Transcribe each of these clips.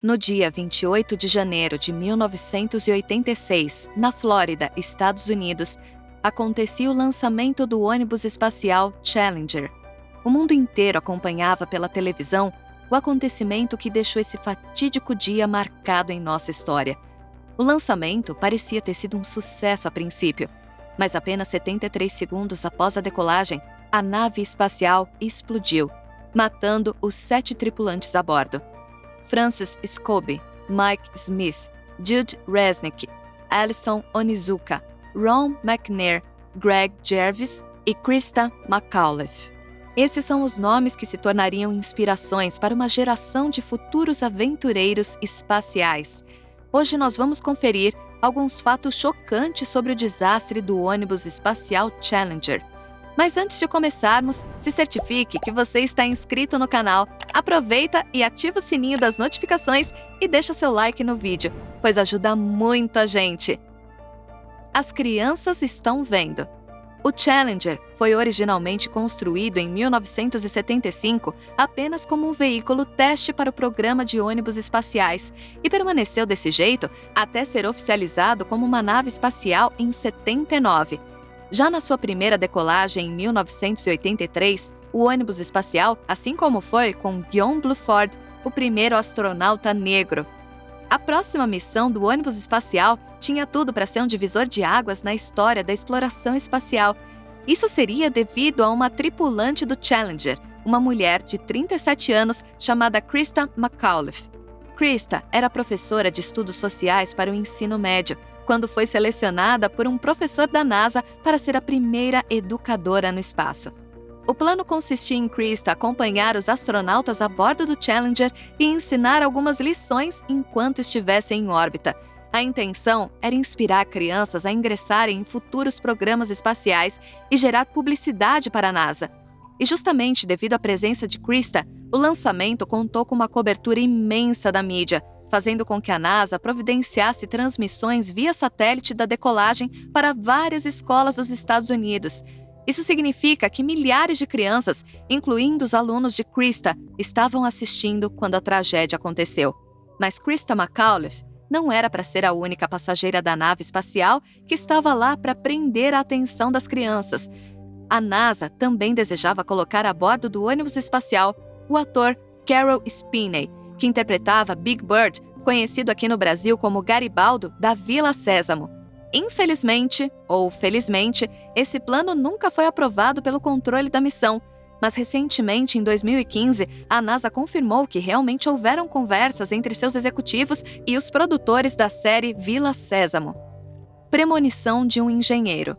No dia 28 de janeiro de 1986, na Flórida, Estados Unidos, acontecia o lançamento do ônibus espacial Challenger. O mundo inteiro acompanhava pela televisão o acontecimento que deixou esse fatídico dia marcado em nossa história. O lançamento parecia ter sido um sucesso a princípio, mas apenas 73 segundos após a decolagem, a nave espacial explodiu, matando os 7 tripulantes a bordo. Francis Scobie, Mike Smith, Jude Resnick, Alison Onizuka, Ron McNair, Greg Jarvis e Krista McAuliffe. Esses são os nomes que se tornariam inspirações para uma geração de futuros aventureiros espaciais. Hoje nós vamos conferir alguns fatos chocantes sobre o desastre do ônibus espacial Challenger. Mas antes de começarmos, se certifique que você está inscrito no canal, aproveita e ativa o sininho das notificações e deixa seu like no vídeo, pois ajuda muito a gente. As crianças estão vendo. O Challenger foi originalmente construído em 1975 apenas como um veículo teste para o programa de ônibus espaciais e permaneceu desse jeito até ser oficializado como uma nave espacial em 79. Já na sua primeira decolagem em 1983, o ônibus espacial, assim como foi com John Bluford, o primeiro astronauta negro. A próxima missão do ônibus espacial tinha tudo para ser um divisor de águas na história da exploração espacial. Isso seria devido a uma tripulante do Challenger, uma mulher de 37 anos chamada Krista McAuliffe. Krista era professora de estudos sociais para o ensino médio, quando foi selecionada por um professor da NASA para ser a primeira educadora no espaço. O plano consistia em Krista acompanhar os astronautas a bordo do Challenger e ensinar algumas lições enquanto estivessem em órbita. A intenção era inspirar crianças a ingressarem em futuros programas espaciais e gerar publicidade para a NASA. E justamente devido à presença de Krista, o lançamento contou com uma cobertura imensa da mídia, fazendo com que a NASA providenciasse transmissões via satélite da decolagem para várias escolas dos Estados Unidos. Isso significa que milhares de crianças, incluindo os alunos de Krista, estavam assistindo quando a tragédia aconteceu. Mas Krista McAuliffe não era para ser a única passageira da nave espacial que estava lá para prender a atenção das crianças. A NASA também desejava colocar a bordo do ônibus espacial o ator Carol Spinney, que interpretava Big Bird, conhecido aqui no Brasil como Garibaldo da Vila Sésamo. Infelizmente, ou felizmente, esse plano nunca foi aprovado pelo controle da missão, mas recentemente, em 2015, a NASA confirmou que realmente houveram conversas entre seus executivos e os produtores da série Vila Sésamo. Premonição de um engenheiro.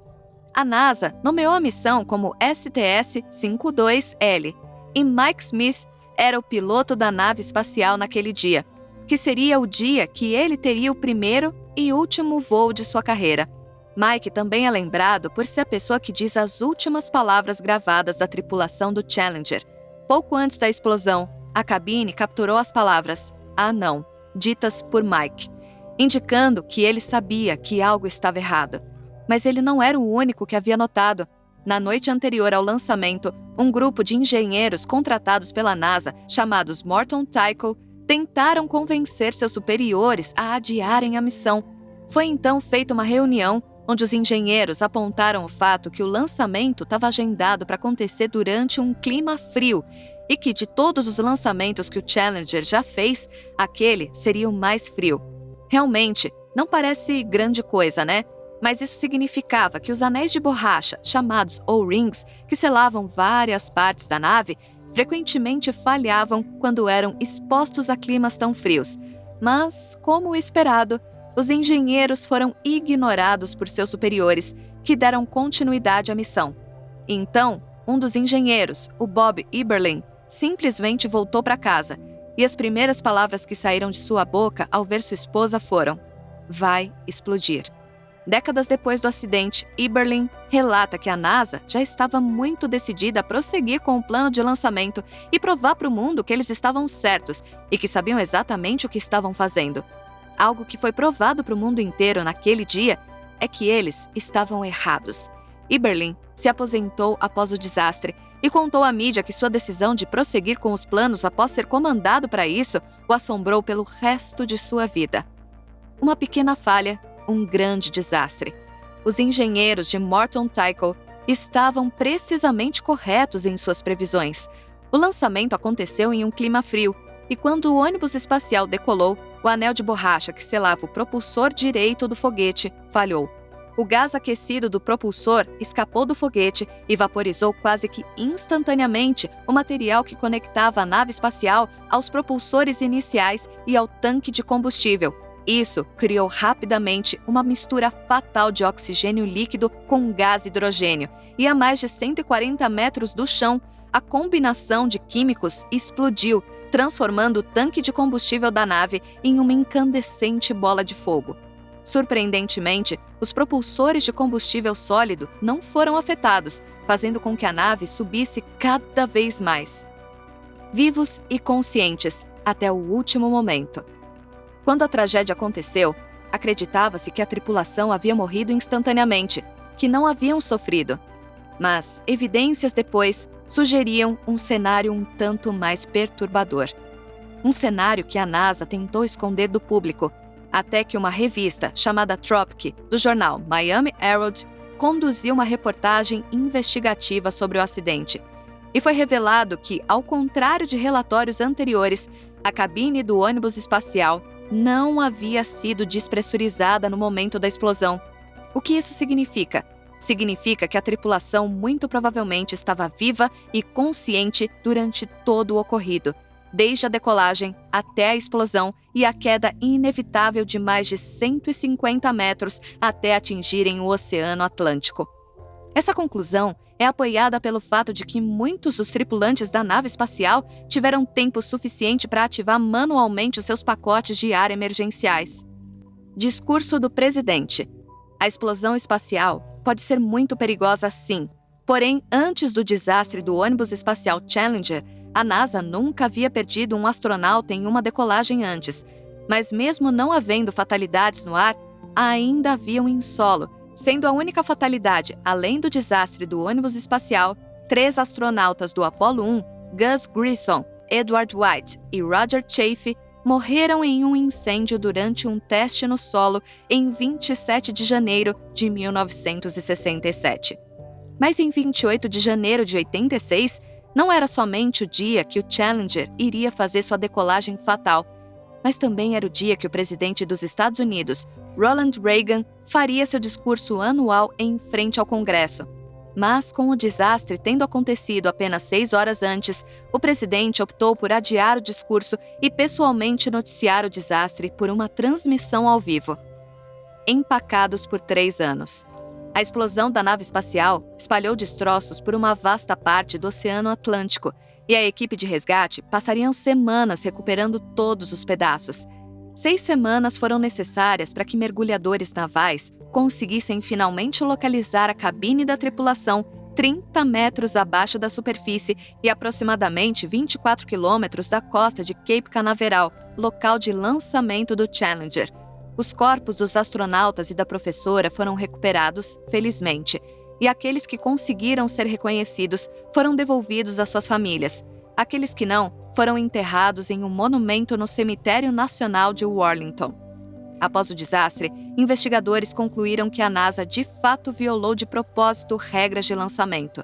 A NASA nomeou a missão como STS-52L e Mike Smith era o piloto da nave espacial naquele dia, que seria o dia que ele teria o primeiro e último voo de sua carreira. Mike também é lembrado por ser a pessoa que diz as últimas palavras gravadas da tripulação do Challenger. Pouco antes da explosão, a cabine capturou as palavras "Ah, não", ditas por Mike, indicando que ele sabia que algo estava errado. Mas ele não era o único que havia notado. Na noite anterior ao lançamento, um grupo de engenheiros contratados pela NASA, chamados Morton Tycho, tentaram convencer seus superiores a adiarem a missão. Foi então feita uma reunião onde os engenheiros apontaram o fato que o lançamento estava agendado para acontecer durante um clima frio e que, de todos os lançamentos que o Challenger já fez, aquele seria o mais frio. Realmente, não parece grande coisa, né? Mas isso significava que os anéis de borracha, chamados O-rings, que selavam várias partes da nave, frequentemente falhavam quando eram expostos a climas tão frios. Mas, como esperado, os engenheiros foram ignorados por seus superiores, que deram continuidade à missão. Então, um dos engenheiros, o Bob Eberlin, simplesmente voltou para casa, e as primeiras palavras que saíram de sua boca ao ver sua esposa foram: "Vai explodir". Décadas depois do acidente, Eberlin relata que a NASA já estava muito decidida a prosseguir com o plano de lançamento e provar para o mundo que eles estavam certos e que sabiam exatamente o que estavam fazendo. Algo que foi provado para o mundo inteiro naquele dia é que eles estavam errados. Eberlin se aposentou após o desastre e contou à mídia que sua decisão de prosseguir com os planos após ser comandado para isso o assombrou pelo resto de sua vida. Uma pequena falha, um grande desastre. Os engenheiros de Morton Tycho estavam precisamente corretos em suas previsões. O lançamento aconteceu em um clima frio, e quando o ônibus espacial decolou, o anel de borracha que selava o propulsor direito do foguete falhou. O gás aquecido do propulsor escapou do foguete e vaporizou quase que instantaneamente o material que conectava a nave espacial aos propulsores iniciais e ao tanque de combustível. Isso criou rapidamente uma mistura fatal de oxigênio líquido com gás hidrogênio, e a mais de 140 metros do chão, a combinação de químicos explodiu, transformando o tanque de combustível da nave em uma incandescente bola de fogo. Surpreendentemente, os propulsores de combustível sólido não foram afetados, fazendo com que a nave subisse cada vez mais. Vivos e conscientes até o último momento. Quando a tragédia aconteceu, acreditava-se que a tripulação havia morrido instantaneamente, que não haviam sofrido. Mas evidências depois sugeriam um cenário um tanto mais perturbador. Um cenário que a NASA tentou esconder do público, até que uma revista chamada Tropic, do jornal Miami Herald, conduziu uma reportagem investigativa sobre o acidente. E foi revelado que, ao contrário de relatórios anteriores, a cabine do ônibus espacial não havia sido despressurizada no momento da explosão. O que isso significa? Significa que a tripulação muito provavelmente estava viva e consciente durante todo o ocorrido, desde a decolagem até a explosão e a queda inevitável de mais de 150 metros até atingirem o Oceano Atlântico. Essa conclusão é apoiada pelo fato de que muitos dos tripulantes da nave espacial tiveram tempo suficiente para ativar manualmente os seus pacotes de ar emergenciais. Discurso do presidente. A explosão espacial pode ser muito perigosa sim, porém, antes do desastre do ônibus espacial Challenger, a NASA nunca havia perdido um astronauta em uma decolagem antes, mas mesmo não havendo fatalidades no ar, ainda haviam em solo, sendo a única fatalidade, além do desastre do ônibus espacial, 3 astronautas do Apollo 1, Gus Grissom, Edward White e Roger Chaffee, morreram em um incêndio durante um teste no solo em 27 de janeiro de 1967. Mas em 28 de janeiro de 86, não era somente o dia que o Challenger iria fazer sua decolagem fatal, mas também era o dia que o presidente dos Estados Unidos, Ronald Reagan, faria seu discurso anual em frente ao Congresso. Mas, com o desastre tendo acontecido apenas 6 horas antes, o presidente optou por adiar o discurso e pessoalmente noticiar o desastre por uma transmissão ao vivo. Empacados por 3 anos. A explosão da nave espacial espalhou destroços por uma vasta parte do Oceano Atlântico, e a equipe de resgate passariam semanas recuperando todos os pedaços. 6 semanas foram necessárias para que mergulhadores navais conseguissem finalmente localizar a cabine da tripulação 30 metros abaixo da superfície e aproximadamente 24 quilômetros da costa de Cape Canaveral, local de lançamento do Challenger. Os corpos dos astronautas e da professora foram recuperados, felizmente, e aqueles que conseguiram ser reconhecidos foram devolvidos às suas famílias. Aqueles que não foram enterrados em um monumento no Cemitério Nacional de Arlington. Após o desastre, investigadores concluíram que a NASA de fato violou de propósito regras de lançamento.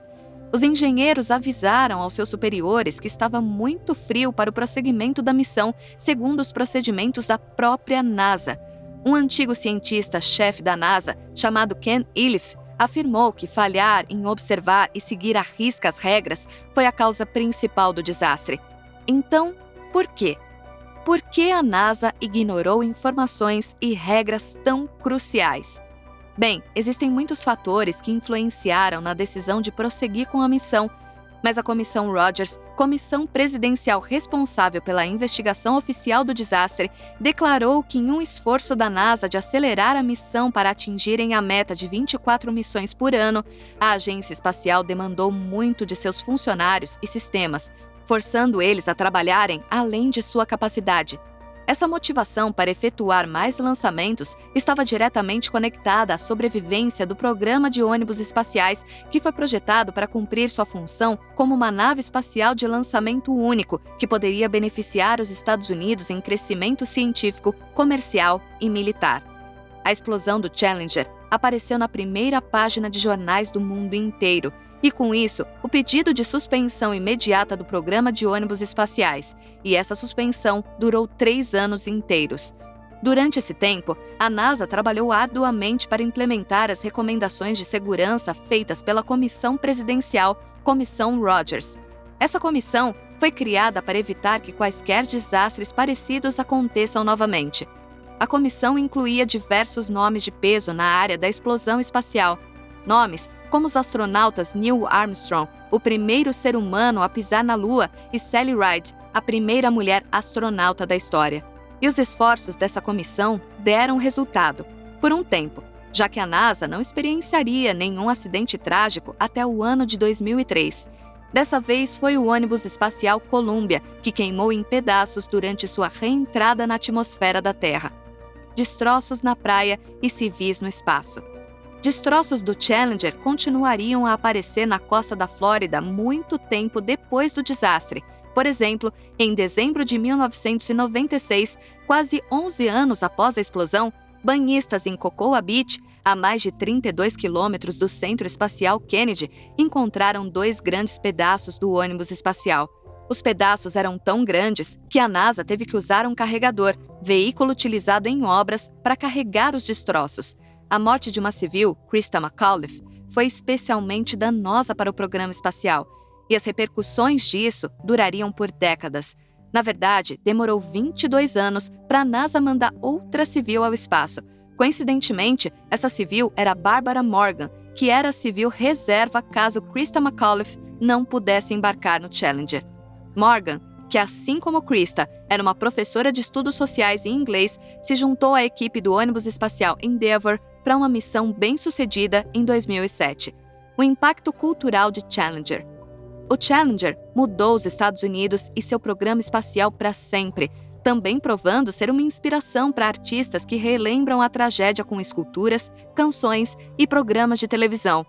Os engenheiros avisaram aos seus superiores que estava muito frio para o prosseguimento da missão, segundo os procedimentos da própria NASA. Um antigo cientista-chefe da NASA, chamado Ken Iliff, afirmou que falhar em observar e seguir à risca as regras foi a causa principal do desastre. Então, por quê? Por que a NASA ignorou informações e regras tão cruciais? Bem, existem muitos fatores que influenciaram na decisão de prosseguir com a missão, mas a Comissão Rogers, comissão presidencial responsável pela investigação oficial do desastre, declarou que em um esforço da NASA de acelerar a missão para atingirem a meta de 24 missões por ano, a agência espacial demandou muito de seus funcionários e sistemas, forçando eles a trabalharem além de sua capacidade. Essa motivação para efetuar mais lançamentos estava diretamente conectada à sobrevivência do programa de ônibus espaciais, que foi projetado para cumprir sua função como uma nave espacial de lançamento único, que poderia beneficiar os Estados Unidos em crescimento científico, comercial e militar. A explosão do Challenger apareceu na primeira página de jornais do mundo inteiro, e com isso, o pedido de suspensão imediata do programa de ônibus espaciais, e essa suspensão durou 3 anos inteiros. Durante esse tempo, a NASA trabalhou arduamente para implementar as recomendações de segurança feitas pela Comissão Presidencial, Comissão Rogers. Essa comissão foi criada para evitar que quaisquer desastres parecidos aconteçam novamente. A comissão incluía diversos nomes de peso na área da explosão espacial. Nomes como os astronautas Neil Armstrong, o primeiro ser humano a pisar na Lua, e Sally Ride, a primeira mulher astronauta da história. E os esforços dessa comissão deram resultado, por um tempo, já que a NASA não experienciaria nenhum acidente trágico até o ano de 2003. Dessa vez foi o ônibus espacial Columbia que queimou em pedaços durante sua reentrada na atmosfera da Terra. Destroços na praia e civis no espaço. Destroços do Challenger continuariam a aparecer na costa da Flórida muito tempo depois do desastre. Por exemplo, em dezembro de 1996, quase 11 anos após a explosão, banhistas em Cocoa Beach, a mais de 32 quilômetros do Centro Espacial Kennedy, encontraram 2 grandes pedaços do ônibus espacial. Os pedaços eram tão grandes que a NASA teve que usar um carregador, veículo utilizado em obras, para carregar os destroços. A morte de uma civil, Christa McAuliffe, foi especialmente danosa para o programa espacial, e as repercussões disso durariam por décadas. Na verdade, demorou 22 anos para a NASA mandar outra civil ao espaço. Coincidentemente, essa civil era Barbara Morgan, que era a civil reserva caso Christa McAuliffe não pudesse embarcar no Challenger. Morgan, que assim como Christa era uma professora de estudos sociais em inglês, se juntou à equipe do ônibus espacial Endeavour para uma missão bem-sucedida em 2007. O impacto cultural de Challenger. O Challenger mudou os Estados Unidos e seu programa espacial para sempre, também provando ser uma inspiração para artistas que relembram a tragédia com esculturas, canções e programas de televisão.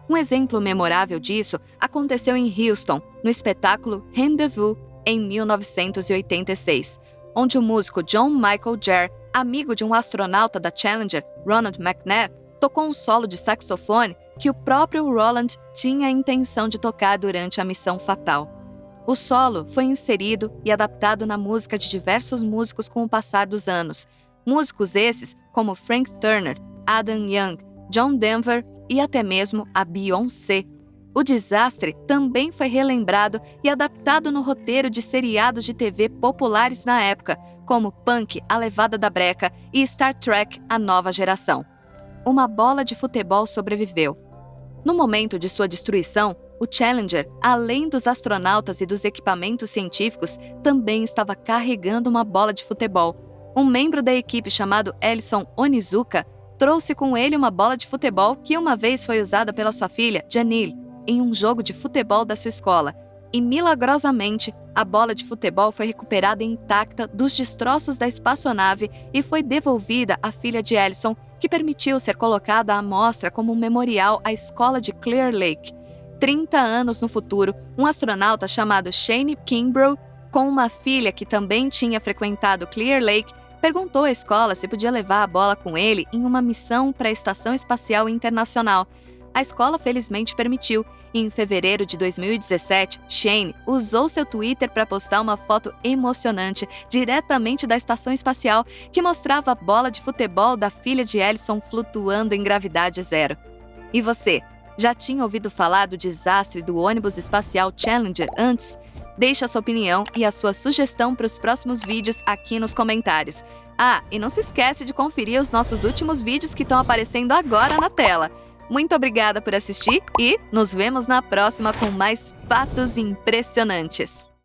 Um exemplo memorável disso aconteceu em Houston, no espetáculo Rendezvous, em 1986, onde o músico John Michael Jarre, amigo de um astronauta da Challenger, Ronald McNair, tocou um solo de saxofone que o próprio Roland tinha a intenção de tocar durante a missão fatal. O solo foi inserido e adaptado na música de diversos músicos com o passar dos anos. Músicos esses como Frank Turner, Adam Young, John Denver e até mesmo a Beyoncé. O desastre também foi relembrado e adaptado no roteiro de seriados de TV populares na época, como Punk, A Levada da Breca e Star Trek, A Nova Geração. Uma bola de futebol sobreviveu. No momento de sua destruição, o Challenger, além dos astronautas e dos equipamentos científicos, também estava carregando uma bola de futebol. Um membro da equipe chamado Ellison Onizuka trouxe com ele uma bola de futebol que uma vez foi usada pela sua filha, Janelle, em um jogo de futebol da sua escola. E, milagrosamente, a bola de futebol foi recuperada intacta dos destroços da espaçonave e foi devolvida à filha de Ellison, que permitiu ser colocada à mostra como um memorial à escola de Clear Lake. 30 anos no futuro, um astronauta chamado Shane Kimbrough, com uma filha que também tinha frequentado Clear Lake, perguntou à escola se podia levar a bola com ele em uma missão para a Estação Espacial Internacional. A escola felizmente permitiu, e em fevereiro de 2017, Shane usou seu Twitter para postar uma foto emocionante diretamente da estação espacial que mostrava a bola de futebol da filha de Ellison flutuando em gravidade zero. E você, já tinha ouvido falar do desastre do ônibus espacial Challenger antes? Deixe a sua opinião e a sua sugestão para os próximos vídeos aqui nos comentários. Ah, e não se esquece de conferir os nossos últimos vídeos que estão aparecendo agora na tela. Muito obrigada por assistir e nos vemos na próxima com mais fatos impressionantes.